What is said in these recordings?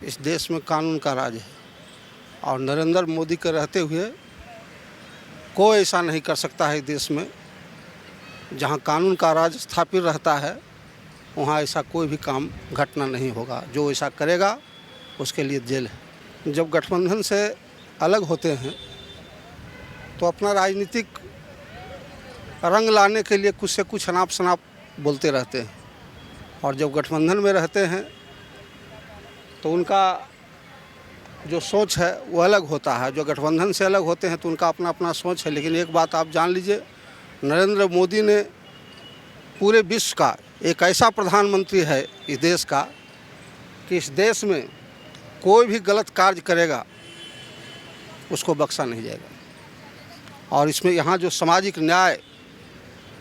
इस देश में कानून का राज है और नरेंद्र मोदी के रहते हुए कोई ऐसा नहीं कर सकता है देश में। जहां कानून का राज स्थापित रहता है वहां ऐसा कोई भी काम घटना नहीं होगा। जो ऐसा करेगा उसके लिए जेल है। जब गठबंधन से अलग होते हैं तो अपना राजनीतिक रंग लाने के लिए कुछ से कुछ अनाप शनाप बोलते रहते हैं, और जब गठबंधन में रहते हैं तो उनका जो सोच है वो अलग होता है। जो गठबंधन से अलग होते हैं तो उनका अपना अपना सोच है। लेकिन एक बात आप जान लीजिए, नरेंद्र मोदी ने पूरे विश्व का एक ऐसा प्रधानमंत्री है इस देश का कि इस देश में कोई भी गलत कार्य करेगा उसको बख्शा नहीं जाएगा। और इसमें यहाँ जो सामाजिक न्याय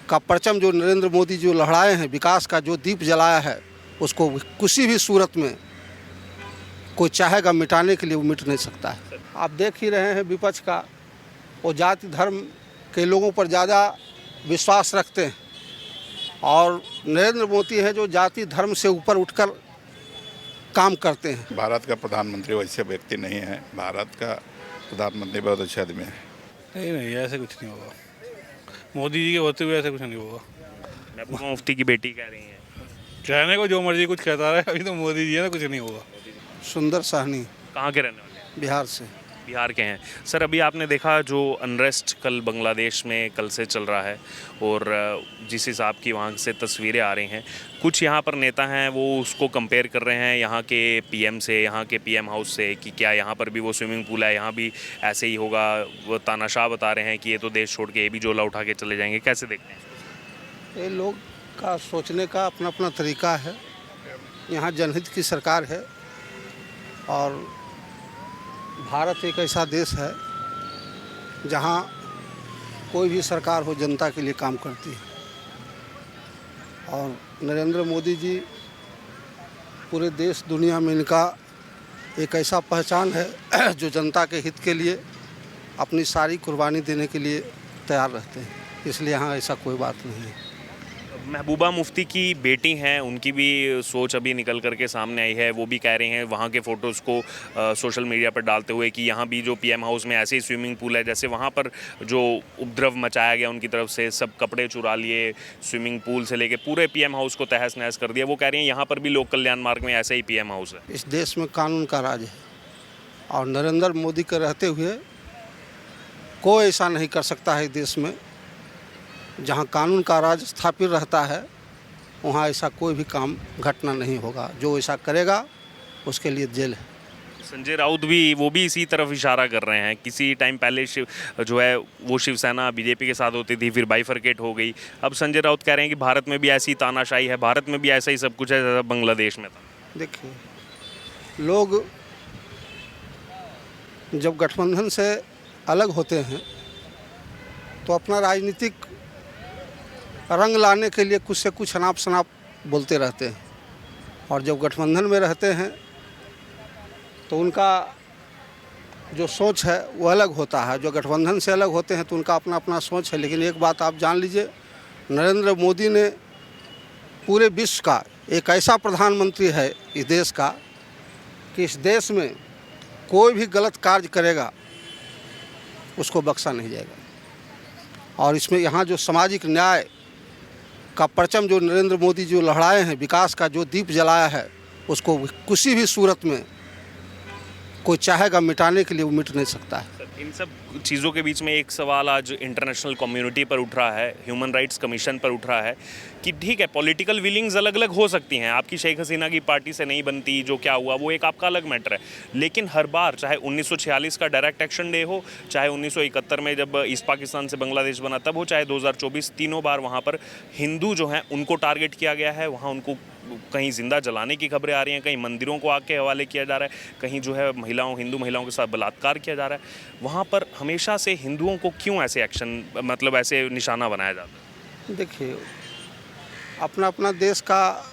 का परचम जो नरेंद्र मोदी जो लहराए हैं, विकास का जो दीप जलाया है, उसको किसी भी सूरत में कोई चाहेगा मिटाने के लिए वो मिट नहीं सकता है। आप देख ही रहे हैं विपक्ष का, वो जाति धर्म के लोगों पर ज़्यादा विश्वास रखते हैं, और नरेंद्र मोदी है जो जाति धर्म से ऊपर उठकर काम करते हैं। भारत का प्रधानमंत्री वैसे व्यक्ति नहीं है। भारत का प्रधानमंत्री बहुत अच्छा आदमी है। नहीं, ऐसे कुछ नहीं होगा। मोदी जी के होते हुए ऐसा कुछ नहीं होगा। महबूबा मुफ्ती की बेटी कह रही हैं। कहने को जो मर्जी कुछ कहता रहे, अभी तो मोदी जी है ना, कुछ नहीं होगा। सुंदर साहनी, कहाँ के रहने वाले हैं? बिहार से। बिहार के हैं। सर, अभी आपने देखा जो अनरेस्ट कल बांग्लादेश में कल से चल रहा है, और जिस हिसाब की वहाँ से तस्वीरें आ रही हैं, कुछ यहाँ पर नेता हैं वो उसको कंपेयर कर रहे हैं यहाँ के पीएम से, यहाँ के पीएम हाउस से, कि क्या यहाँ पर भी वो स्विमिंग पूल है, यहाँ भी ऐसे ही होगा। वो तानाशाह बता रहे हैं कि ये तो देश छोड़ के ये भी झोला उठा के चले जाएंगे। कैसे देखते हैं? ये लोग का सोचने का अपना अपना तरीका है। यहाँ जनहित की सरकार है, और भारत एक ऐसा देश है जहाँ कोई भी सरकार हो जनता के लिए काम करती है। और नरेंद्र मोदी जी पूरे देश दुनिया में इनका एक ऐसा पहचान है जो जनता के हित के लिए अपनी सारी कुर्बानी देने के लिए तैयार रहते हैं। इसलिए यहाँ ऐसा कोई बात नहीं है। महबूबा मुफ्ती की बेटी हैं, उनकी भी सोच अभी निकल करके सामने आई है। वो भी कह रही हैं वहाँ के फ़ोटोज़ को सोशल मीडिया पर डालते हुए कि यहाँ भी जो पीएम हाउस में ऐसे ही स्विमिंग पूल है, जैसे वहाँ पर जो उपद्रव मचाया गया उनकी तरफ से, सब कपड़े चुरा लिए, स्विमिंग पूल से लेके पूरे पीएम हाउस को तहस नहस कर दिया। वो कह रही हैं यहाँ पर भी लोक कल्याण मार्ग में ऐसे ही पीएम हाउस है। इस देश में कानून का राज है, और नरेंद्र मोदी के रहते हुए कोई ऐसा नहीं कर सकता है देश में। जहां कानून का राज स्थापित रहता है वहां ऐसा कोई भी काम घटना नहीं होगा। जो ऐसा करेगा उसके लिए जेल है। संजय राउत भी वो भी इसी तरफ इशारा कर रहे हैं। किसी टाइम पहले जो है वो शिवसेना बीजेपी के साथ होती थी, फिर बाइफरकेट हो गई। अब संजय राउत कह रहे हैं कि भारत में भी ऐसी तानाशाही है, भारत में भी ऐसा ही सब कुछ है जैसा बांग्लादेश में था। देखिए, लोग जब गठबंधन से अलग होते हैं तो अपना राजनीतिक रंग लाने के लिए कुछ से कुछ अनाप शनाप बोलते रहते हैं, और जब गठबंधन में रहते हैं तो उनका जो सोच है वो अलग होता है। जो गठबंधन से अलग होते हैं तो उनका अपना अपना सोच है। लेकिन एक बात आप जान लीजिए, नरेंद्र मोदी ने पूरे विश्व का एक ऐसा प्रधानमंत्री है इस देश का कि इस देश में कोई भी गलत कार्य करेगा उसको बख्शा नहीं जाएगा। और इसमें यहाँ जो सामाजिक न्याय का परचम जो नरेंद्र मोदी जो लहराए हैं, विकास का जो दीप जलाया है, उसको किसी भी सूरत में कोई चाहेगा मिटाने के लिए वो मिट नहीं सकता है। इन सब चीज़ों के बीच में एक सवाल आज इंटरनेशनल कम्युनिटी पर उठ रहा है, ह्यूमन राइट्स कमीशन पर उठ रहा है कि ठीक है, पॉलिटिकल विलिंग्स अलग अलग हो सकती हैं। आपकी शेख हसीना की पार्टी से नहीं बनती, जो क्या हुआ वो एक आपका अलग मैटर है। लेकिन हर बार, चाहे 1946 का डायरेक्ट एक्शन डे हो, चाहे 1971 में जब ईस्ट पाकिस्तान से बांग्लादेश बना तब हो, चाहे 2024, तीनों बार वहाँ पर हिंदू जो हैं उनको टारगेट किया गया है। वहाँ उनको कहीं जिंदा जलाने की खबरें आ रही हैं, कहीं मंदिरों को आग के हवाले किया जा रहा है, कहीं जो है हिंदू महिलाओं के साथ बलात्कार किया जा रहा है। वहाँ पर हमेशा से हिंदुओं को क्यों ऐसे एक्शन, मतलब ऐसे निशाना बनाया जाता है? देखिए, अपना अपना देश का,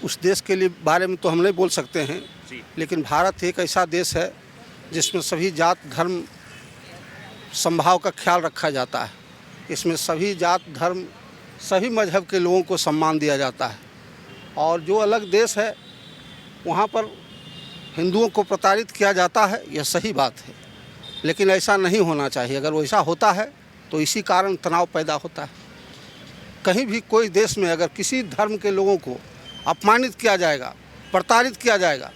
उस देश के लिए बारे में तो हम नहीं बोल सकते हैं, लेकिन भारत एक ऐसा देश है जिसमें सभी जात धर्म समभाव का ख्याल रखा जाता है। इसमें सभी जात धर्म सभी मजहब के लोगों को सम्मान दिया जाता है। और जो अलग देश है वहाँ पर हिंदुओं को प्रताड़ित किया जाता है, यह सही बात है, लेकिन ऐसा नहीं होना चाहिए। अगर वैसा होता है तो इसी कारण तनाव पैदा होता है। कहीं भी कोई देश में अगर किसी धर्म के लोगों को अपमानित किया जाएगा, प्रताड़ित किया जाएगा,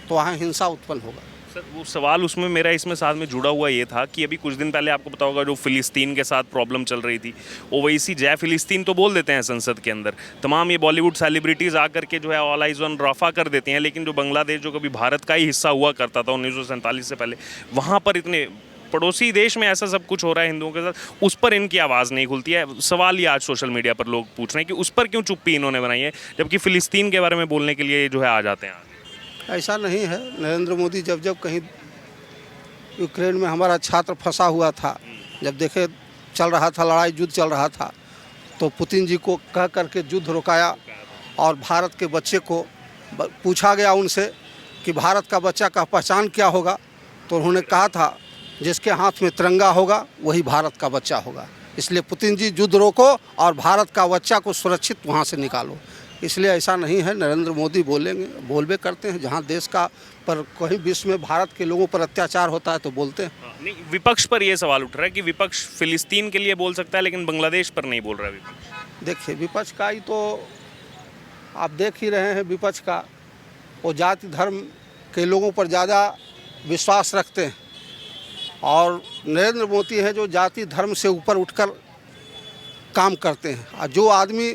तो वहाँ हिंसा उत्पन्न होगा। सर वो सवाल उसमें मेरा इसमें साथ में जुड़ा हुआ ये था कि अभी कुछ दिन पहले आपको पता होगा जो फ़िलिस्तीन के साथ प्रॉब्लम चल रही थी, ओवैसी जय फ़िलिस्तीन तो बोल देते हैं संसद के अंदर, तमाम ये बॉलीवुड सेलिब्रिटीज़ आकर के जो है ऑल आइज़ ऑन रफ़ा कर देते हैं, लेकिन जो बांग्लादेश जो कभी भारत का ही हिस्सा हुआ करता था 1947 से पहले, वहाँ पर इतने पड़ोसी देश में ऐसा सब कुछ हो रहा है हिंदुओं के साथ, उस पर इनकी आवाज़ नहीं खुलती है। सवाल ये आज सोशल मीडिया पर लोग पूछ रहे हैं कि उस पर क्यों चुप्पी इन्होंने बनाई है, जबकि फ़िलिस्तीन के बारे में बोलने के लिए जो है आ जाते हैं आगे। ऐसा नहीं है। नरेंद्र मोदी जब कहीं यूक्रेन में हमारा छात्र फंसा हुआ था, जब देखे चल रहा था, लड़ाई युद्ध चल रहा था, तो पुतिन जी को कह करके युद्ध रुकाया और भारत के बच्चे को पूछा गया उनसे कि भारत का बच्चा का पहचान क्या होगा, तो उन्होंने कहा था जिसके हाथ में तिरंगा होगा वही भारत का बच्चा होगा। इसलिए पुतिन जी युद्ध रोको और भारत का बच्चा को सुरक्षित वहाँ से निकालो। इसलिए ऐसा नहीं है। नरेंद्र मोदी बोलबे करते हैं, जहाँ देश का पर कहीं विश्व में भारत के लोगों पर अत्याचार होता है तो बोलते हैं। नहीं, विपक्ष पर ये सवाल उठ रहा है कि विपक्ष फ़िलिस्तीन के लिए बोल सकता है लेकिन बांग्लादेश पर नहीं बोल रहा है विपक्ष। देखिए, विपक्ष का ही तो आप देख ही रहे हैं। विपक्ष का वो जाति धर्म के लोगों पर ज़्यादा विश्वास रखते हैं, और नरेंद्र मोदी है जो जाति धर्म से ऊपर उठकर काम करते हैं। और जो आदमी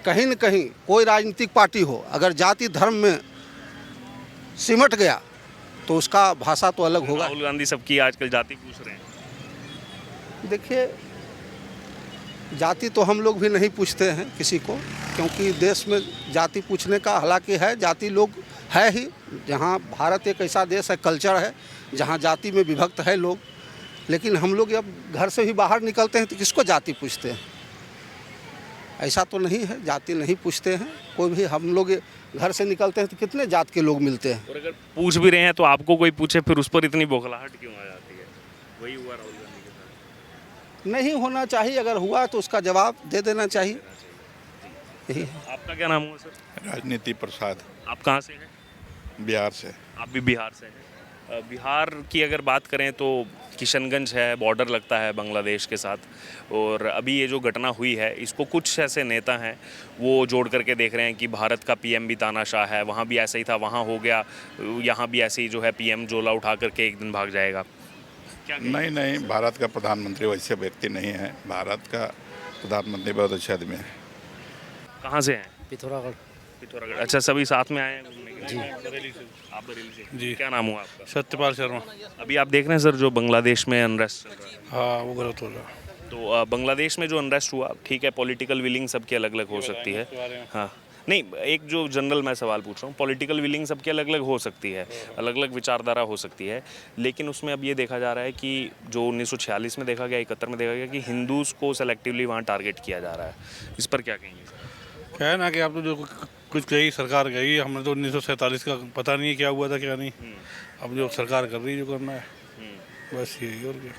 कहीं न कहीं कोई राजनीतिक पार्टी हो, अगर जाति धर्म में सिमट गया तो उसका भाषा तो अलग होगा। राहुल गांधी सबकी आजकल जाति पूछ रहे हैं। देखिए, जाति तो हम लोग भी नहीं पूछते हैं किसी को, क्योंकि देश में जाति पूछने का हालांकि है, जाति लोग है ही। जहाँ भारत एक ऐसा देश है, कल्चर है, जहाँ जाति में विभक्त है लोग, लेकिन हम लोग जब घर से भी बाहर निकलते हैं तो किसको जाति पूछते हैं? ऐसा तो नहीं है, जाति नहीं पूछते हैं कोई भी। हम लोग घर से निकलते हैं तो कितने जात के लोग मिलते हैं। और अगर पूछ भी रहे हैं तो आपको कोई पूछे फिर उस पर इतनी बौखलाहट क्यों आ जाती है? वही हुआ राहुल गांधी के साथ। नहीं होना चाहिए, अगर हुआ तो उसका जवाब दे देना चाहिए। यही है। आपका क्या नाम हुआ सर? राजनीति प्रसाद, आप कहाँ से हैं? बिहार से। आप भी बिहार से हैं। बिहार की अगर बात करें तो किशनगंज है, बॉर्डर लगता है बांग्लादेश के साथ, और अभी ये जो घटना हुई है इसको कुछ ऐसे नेता हैं वो जोड़ करके देख रहे हैं कि भारत का पीएम भी तानाशाह है, वहाँ भी ऐसा ही था, वहाँ हो गया, यहाँ भी ऐसे ही जो है पीएम झोला उठा करके एक दिन भाग जाएगा। क्या नहीं, भारत का प्रधानमंत्री वैसे व्यक्ति नहीं है। भारत का प्रधानमंत्री बहुत अच्छे आदमी है। कहाँ से हैं? पिथौरागढ़। पिथौरागढ़। अच्छा, सभी साथ में आए हैं घूमने के लिए? बरेली से। आप बरेली से? जी। क्या नाम हुआ आपका? सत्यपाल शर्मा। अभी आप देख रहे हैं सर जो बांग्लादेश में अनरेस्ट चल रहा है, हाँ, वो गलत हो रहा है। तो बांग्लादेश में जो अनरेस्ट हुआ, ठीक है, पॉलिटिकल विलिंग सबकी अलग अलग हो सकती है। हाँ, नहीं, एक जो जनरल मैं सवाल पूछ रहा हूँ, पॉलिटिकल विलिंग सबकी अलग अलग हो सकती है, अलग अलग विचारधारा हो सकती है, लेकिन उसमें अब ये देखा जा रहा है कि जो 1946 में देखा गया, 71 में देखा गया कि हिंदूज़ को सेलेक्टिवली वहाँ टारगेट किया जा रहा है। इस पर क्या कहेंगे? क्या है ना कि आप तो जो कुछ कही सरकार कही, हमने तो 1947 का पता नहीं है क्या हुआ था क्या नहीं। अब जो सरकार कर रही है जो करना है, बस यही। और क्या?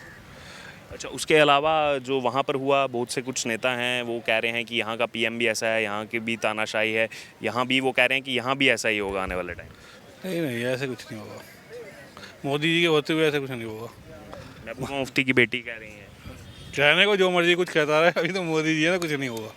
अच्छा, उसके अलावा जो वहाँ पर हुआ, बहुत से कुछ नेता हैं वो कह रहे हैं कि यहाँ का पीएम भी ऐसा है, यहाँ की भी तानाशाही है, यहाँ भी वो कह रहे हैं कि यहाँ भी ऐसा ही होगा आने वाले टाइम। नहीं, ऐसे कुछ नहीं होगा। मोदी जी के होते हुए ऐसे कुछ नहीं होगा। महबूबा मुफ्ती की बेटी कह रही हैं। कहने को जो मर्जी कुछ कहता रहे, अभी तो मोदी जी है ना, कुछ नहीं होगा।